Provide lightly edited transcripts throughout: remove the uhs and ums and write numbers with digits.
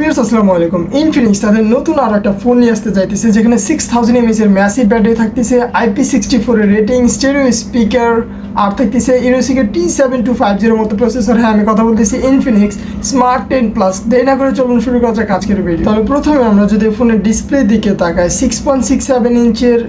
Viewers আসসালামু আলাইকুম। Infinix তাদের নতুন আর একটা ফোন নিয়ে আসতে যাইতেছে যেখানে 6000 mAh এর ম্যাসিভ ব্যাটারি থাকতেছে, IP64 এর রেটিং, স্টেরিও স্পিকার আর থাকতেছে ইনোসিকের T7250 মতো প্রসেসর। হ্যাঁ, আমি কথা বলতেছি ইনফিনিক্স স্মার্ট 10 প্লাস। দেরি না করে চলুন শুরু করা যাক আজকের ভিডিও। তাহলে প্রথমে আমরা যদি ফোনের ডিসপ্লে দিকে তাকাই, 6.67 ইঞ্চের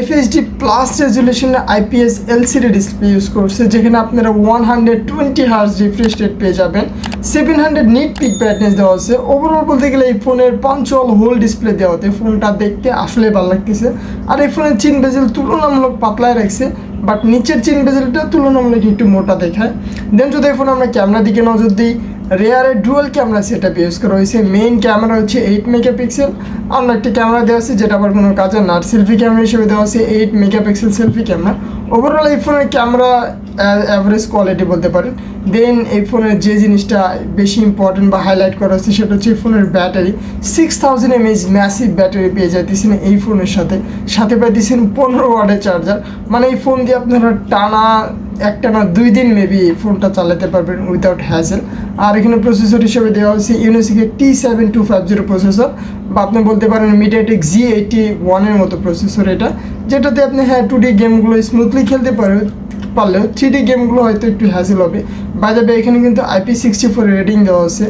FHD প্লাস রেজুলেশনের IPS LCD ডিসপ্লে ইউজ করছে, যেখানে আপনারা 120 হার্জ রিফ্রেশ রেট পেয়ে যাবেন। 700 নিট পিক ব্রাইটনেস দেওয়া আছে। ওভারঅল বলতে গেলে এই ফোনের পাঞ্চুয়াল হোল ডিসপ্লে দেওয়াতে ফোনটা দেখতে আসলে ভালো লাগতেছে। আর এই ফোনের চিন বেজেল তুলনামূলক পাতলায় রাখছে, বাট নিচের চিন বেজেলটা তুলনামূলক একটু মোটা দেখায়। দেন যদি এই ফোনে আমরা ক্যামেরা দিকে নজর দিই, রেয়ারে ডুয়াল ক্যামেরা সেটআপ ইউজ করা হয়েছে। মেইন ক্যামেরা হচ্ছে 8 মেগাপিক্সেল, অন্য একটি ক্যামেরা দেওয়া আছে যেটা আবার কোনো কাজে না। সেলফি ক্যামেরা হিসেবে দেওয়া আছে 8 মেগাপিক্সেল সেলফি ক্যামেরা। ওভারঅল এই ফোনের ক্যামেরা অ্যাভারেজ কোয়ালিটি বলতে পারেন। দেন এই ফোনের যে জিনিসটা বেশি ইম্পর্টেন্ট বা হাইলাইট করা হচ্ছে সেটা হচ্ছে এই ফোনের ব্যাটারি। 6000 mAh ম্যাসিভ ব্যাটারি পেয়ে যাইতেছেন এই ফোনের সাথে পাইতেছেন 15 ওয়াটের চার্জার। মানে এই ফোন দিয়ে আপনারা একটানা 2 দিন মেবি এই ফোনটা চালাতে পারবেন উইদাউট হ্যাজেল। আর এখানে প্রসেসর হিসেবে দেওয়া হচ্ছে ইউনিসিকের T7250 প্রসেসর, বা আপনি বলতে পারেন মিডিয়াটেক Z81 এর মতো প্রসেসর এটা, যেটাতে আপনি 2D গেমগুলো স্মুথলি খেলতে পারলেও 3D গেমগুলো হয়তো একটু হ্যাজেল হবে। বাইরে এখানে কিন্তু IP64 রেটিং দেওয়া আছে।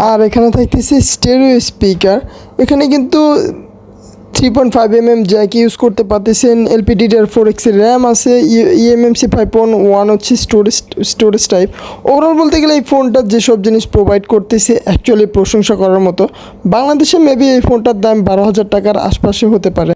আর এখানে থাকতেছে স্টেরিও স্পিকার। এখানে কিন্তু 3.5mm জ্যাক ইউজ করতে পারতেছেন। LPDDR4X এর র্যাম আছে। eMMC 5.1 হচ্ছে স্টোরেজ টাইপ। ওভারঅল বলতে গেলে এই ফোনটা যেসব জিনিস প্রোভাইড করতেছে অ্যাকচুয়ালি প্রশংসা করার মতো। বাংলাদেশে মেবি এই ফোনটার দাম 12,000 টাকার আশপাশে হতে পারে।